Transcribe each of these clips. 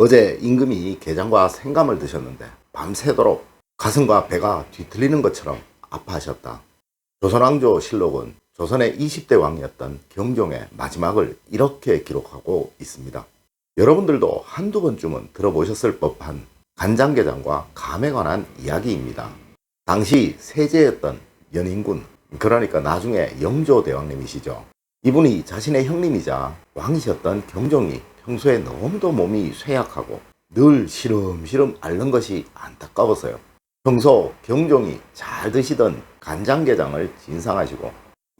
어제 임금이 게장과 생감을 드셨는데 밤새도록 가슴과 배가 뒤틀리는 것처럼 아파하셨다. 조선왕조 실록은 조선의 20대 왕이었던 경종의 마지막을 이렇게 기록하고 있습니다. 여러분들도 한두 번쯤은 들어보셨을 법한 간장게장과 감에 관한 이야기입니다. 당시 세제였던 연인군, 그러니까 나중에 영조대왕님이시죠. 이분이 자신의 형님이자 왕이셨던 경종이 평소에 너무도 몸이 쇠약하고 늘 시름시름 앓는 것이 안타까워서요. 평소 경종이 잘 드시던 간장게장을 진상하시고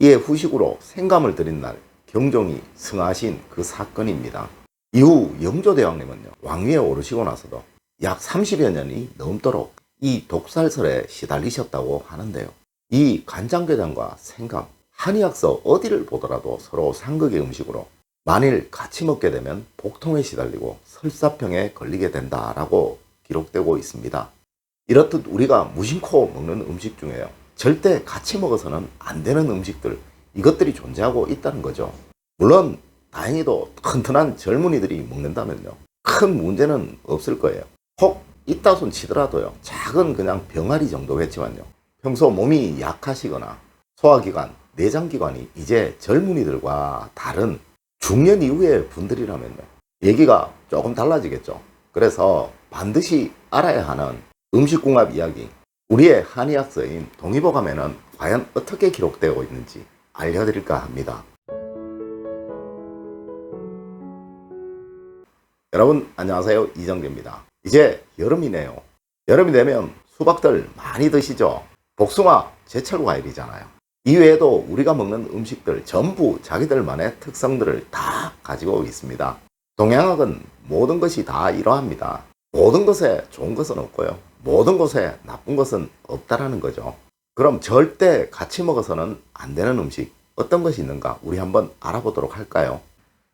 이에 후식으로 생감을 드린 날 경종이 승하신 그 사건입니다. 이후 영조대왕님은요, 왕위에 오르시고 나서도 약 30여 년이 넘도록 이 독살설에 시달리셨다고 하는데요. 이 간장게장과 생감, 한의학서 어디를 보더라도 서로 상극의 음식으로 만일 같이 먹게 되면 복통에 시달리고 설사병에 걸리게 된다라고 기록되고 있습니다. 이렇듯 우리가 무심코 먹는 음식 중에요, 절대 같이 먹어서는 안 되는 음식들, 이것들이 존재하고 있다는 거죠. 물론 다행히도 튼튼한 젊은이들이 먹는다면요, 큰 문제는 없을 거예요. 혹 이따 손 치더라도요, 작은 그냥 병아리 정도겠지만요, 평소 몸이 약하시거나 소화기관, 내장기관이 이제 젊은이들과 다른 중년 이후의 분들이라면요, 얘기가 조금 달라지겠죠. 그래서 반드시 알아야 하는 음식궁합 이야기, 우리의 한의학서인 동의보감에는 과연 어떻게 기록되고 있는지 알려드릴까 합니다. 여러분 안녕하세요, 이정재입니다. 이제 여름이네요. 여름이 되면 수박들 많이 드시죠. 복숭아 제철 과일이잖아요. 이외에도 우리가 먹는 음식들 전부 자기들만의 특성들을 다 가지고 있습니다. 동양학은 모든 것이 다 이러합니다. 모든 것에 좋은 것은 없고요, 모든 것에 나쁜 것은 없다라는 거죠. 그럼 절대 같이 먹어서는 안 되는 음식 어떤 것이 있는가 우리 한번 알아보도록 할까요?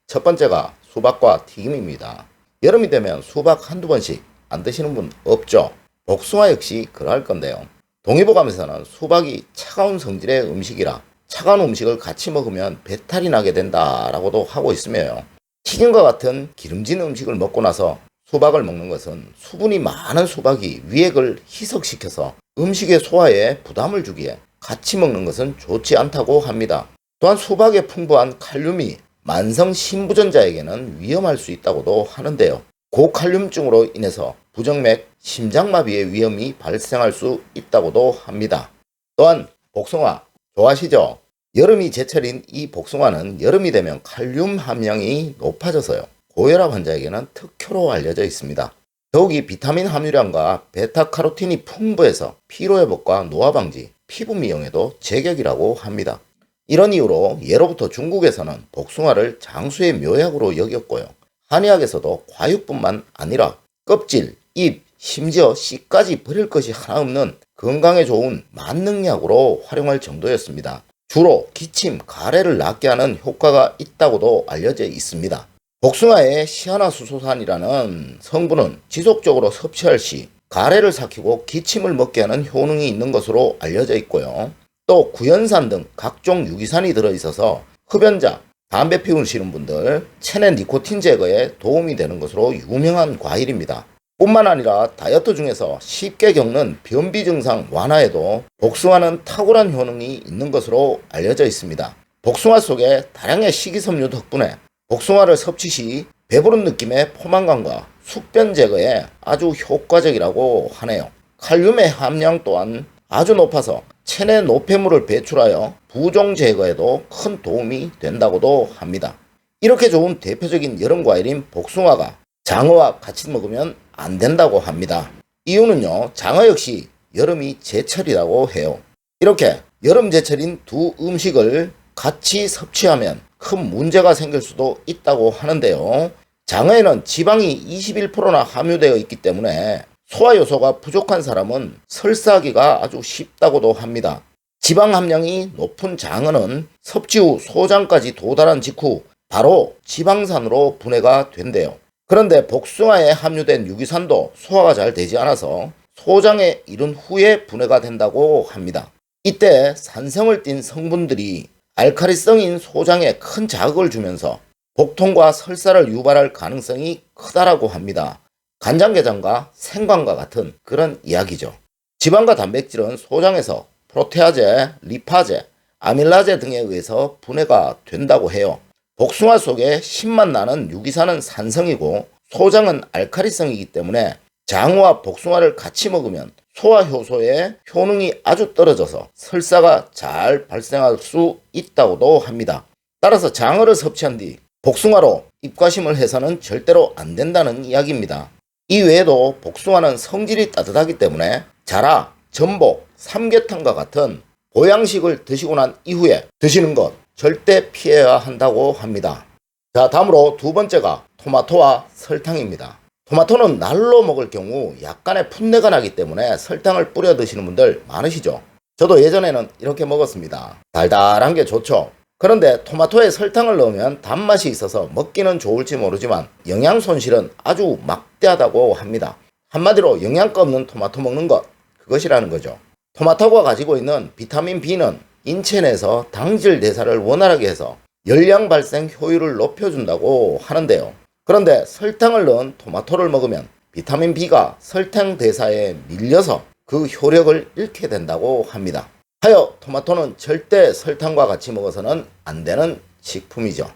첫 번째가 수박과 튀김입니다. 여름이 되면 수박 한두 번씩 안 드시는 분 없죠? 복숭아 역시 그러할 건데요. 동의보감에서는 수박이 차가운 성질의 음식이라 차가운 음식을 같이 먹으면 배탈이 나게 된다라고도 하고 있으며요. 튀김과 같은 기름진 음식을 먹고 나서 수박을 먹는 것은 수분이 많은 수박이 위액을 희석시켜서 음식의 소화에 부담을 주기에 같이 먹는 것은 좋지 않다고 합니다. 또한 수박에 풍부한 칼륨이 만성 심부전자에게는 위험할 수 있다고도 하는데요. 고칼륨증으로 인해서 부정맥, 심장마비의 위험이 발생할 수 있다고도 합니다. 또한 복숭아 좋아하시죠? 여름이 제철인 이 복숭아는 여름이 되면 칼륨 함량이 높아져서요, 고혈압 환자에게는 특효로 알려져 있습니다. 더욱이 비타민 함유량과 베타카로틴이 풍부해서 피로회복과 노화 방지, 피부 미용에도 제격이라고 합니다. 이런 이유로 예로부터 중국에서는 복숭아를 장수의 묘약으로 여겼고요, 한의학에서도 과육뿐만 아니라 껍질, 잎, 심지어 씨까지 버릴 것이 하나 없는 건강에 좋은 만능약으로 활용할 정도였습니다. 주로 기침, 가래를 낫게 하는 효과가 있다고도 알려져 있습니다. 복숭아의 시아나수소산이라는 성분은 지속적으로 섭취할 시 가래를 삭히고 기침을 먹게 하는 효능이 있는 것으로 알려져 있고요. 또 구연산 등 각종 유기산이 들어있어서 흡연자, 담배 피우시는 분들, 체내 니코틴 제거에 도움이 되는 것으로 유명한 과일입니다. 뿐만 아니라 다이어트 중에서 쉽게 겪는 변비 증상 완화에도 복숭아는 탁월한 효능이 있는 것으로 알려져 있습니다. 복숭아 속에 다량의 식이섬유 덕분에 복숭아를 섭취 시 배부른 느낌의 포만감과 숙변 제거에 아주 효과적이라고 하네요. 칼륨의 함량 또한 아주 높아서 체내 노폐물을 배출하여 부종 제거에도 큰 도움이 된다고도 합니다. 이렇게 좋은 대표적인 여름 과일인 복숭아가 장어와 같이 먹으면 안 된다고 합니다. 이유는요, 장어 역시 여름이 제철이라고 해요. 이렇게 여름 제철인 두 음식을 같이 섭취하면 큰 문제가 생길 수도 있다고 하는데요. 장어에는 지방이 21%나 함유되어 있기 때문에 소화 요소가 부족한 사람은 설사하기가 아주 쉽다고도 합니다. 지방 함량이 높은 장어는 섭취 후 소장까지 도달한 직후 바로 지방산으로 분해가 된대요. 그런데 복숭아에 함유된 유기산도 소화가 잘 되지 않아서 소장에 이른 후에 분해가 된다고 합니다. 이때 산성을 띤 성분들이 알카리성인 소장에 큰 자극을 주면서 복통과 설사를 유발할 가능성이 크다라고 합니다. 간장게장과 생강과 같은 그런 이야기죠. 지방과 단백질은 소장에서 프로테아제, 리파제, 아밀라제 등에 의해서 분해가 된다고 해요. 복숭아 속에 신맛 나는 유기산은 산성이고 소장은 알칼리성이기 때문에 장어와 복숭아를 같이 먹으면 소화 효소의 효능이 아주 떨어져서 설사가 잘 발생할 수 있다고도 합니다. 따라서 장어를 섭취한 뒤 복숭아로 입가심을 해서는 절대로 안 된다는 이야기입니다. 이 외에도 복숭아는 성질이 따뜻하기 때문에 자라, 전복, 삼계탕과 같은 보양식을 드시고 난 이후에 드시는 것 절대 피해야 한다고 합니다. 자, 다음으로 두 번째가 토마토와 설탕입니다. 토마토는 날로 먹을 경우 약간의 풋내가 나기 때문에 설탕을 뿌려 드시는 분들 많으시죠. 저도 예전에는 이렇게 먹었습니다. 달달한 게 좋죠. 그런데 토마토에 설탕을 넣으면 단맛이 있어서 먹기는 좋을지 모르지만 영양 손실은 아주 막대하다고 합니다. 한마디로 영양가 없는 토마토 먹는 것, 그것이라는 거죠. 토마토가 가지고 있는 비타민 B는 인체 내에서 당질 대사를 원활하게 해서 열량 발생 효율을 높여준다고 하는데요. 그런데 설탕을 넣은 토마토를 먹으면 비타민 B가 설탕 대사에 밀려서 그 효력을 잃게 된다고 합니다. 하여 토마토는 절대 설탕과 같이 먹어서는 안 되는 식품이죠.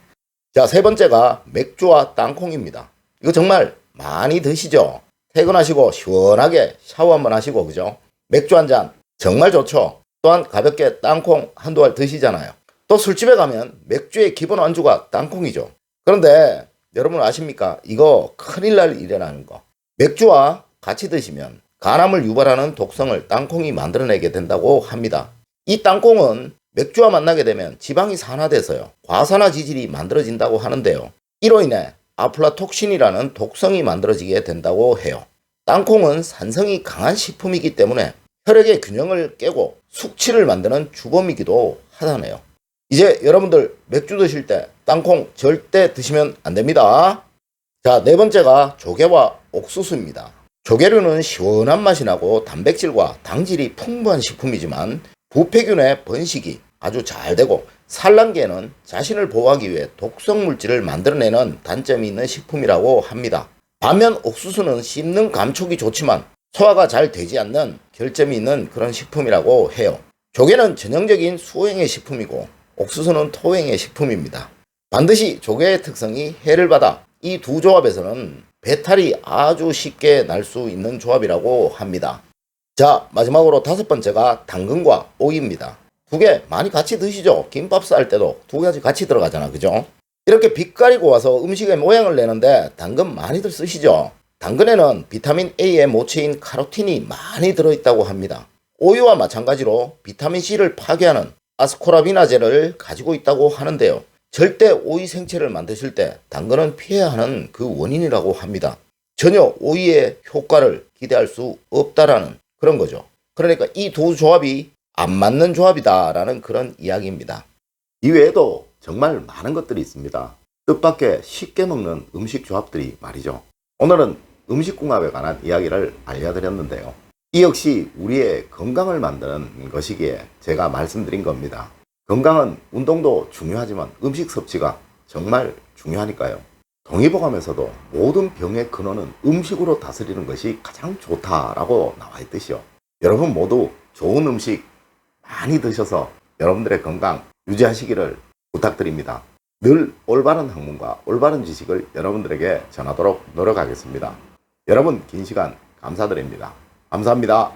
자, 세 번째가 맥주와 땅콩입니다. 이거 정말 많이 드시죠? 퇴근하시고 시원하게 샤워 한번 하시고, 그죠? 맥주 한 잔 정말 좋죠. 또한 가볍게 땅콩 한두 알 드시잖아요. 또 술집에 가면 맥주의 기본 안주가 땅콩이죠. 그런데 여러분 아십니까? 이거 큰일 날 일이라는 거. 맥주와 같이 드시면 간암을 유발하는 독성을 땅콩이 만들어내게 된다고 합니다. 이 땅콩은 맥주와 만나게 되면 지방이 산화돼서요, 과산화 지질이 만들어진다고 하는데요. 이로 인해 아플라톡신이라는 독성이 만들어지게 된다고 해요. 땅콩은 산성이 강한 식품이기 때문에 혈액의 균형을 깨고 숙취를 만드는 주범이기도 하다네요. 이제 여러분들 맥주 드실 때 땅콩 절대 드시면 안 됩니다. 자, 네 번째가 조개와 옥수수입니다. 조개류는 시원한 맛이 나고 단백질과 당질이 풍부한 식품이지만 부패균의 번식이 아주 잘 되고 산란기에는 자신을 보호하기 위해 독성 물질을 만들어내는 단점이 있는 식품이라고 합니다. 반면 옥수수는 씹는 감촉이 좋지만 소화가 잘 되지 않는 결점이 있는 그런 식품이라고 해요. 조개는 전형적인 수호행의 식품이고 옥수수는 토행의 식품입니다. 반드시 조개의 특성이 해를 받아 이 두 조합에서는 배탈이 아주 쉽게 날 수 있는 조합이라고 합니다. 자, 마지막으로 다섯 번째가 당근과 오이입니다. 두 개 많이 같이 드시죠? 김밥 쌀 때도 두 가지 같이 들어가잖아, 그죠? 이렇게 빛 가리고 와서 음식의 모양을 내는데 당근 많이들 쓰시죠? 당근에는 비타민 A의 모체인 카로틴이 많이 들어있다고 합니다. 오이와 마찬가지로 비타민 C를 파괴하는 아스코라비나제를 가지고 있다고 하는데요. 절대 오이 생채를 만드실 때 당근은 피해야 하는 그 원인이라고 합니다. 전혀 오이의 효과를 기대할 수 없다라는 그런 거죠. 그러니까 이 두 조합이 안 맞는 조합이다라는 그런 이야기입니다. 이외에도 정말 많은 것들이 있습니다. 뜻밖의 쉽게 먹는 음식 조합들이 말이죠. 오늘은 음식궁합에 관한 이야기를 알려드렸는데요. 이 역시 우리의 건강을 만드는 것이기에 제가 말씀드린 겁니다. 건강은 운동도 중요하지만 음식 섭취가 정말 중요하니까요. 동의보감에서도 모든 병의 근원은 음식으로 다스리는 것이 가장 좋다라고 나와 있듯이요. 여러분 모두 좋은 음식 많이 드셔서 여러분들의 건강 유지하시기를 부탁드립니다. 늘 올바른 학문과 올바른 지식을 여러분들에게 전하도록 노력하겠습니다. 여러분 긴 시간 감사드립니다. 감사합니다.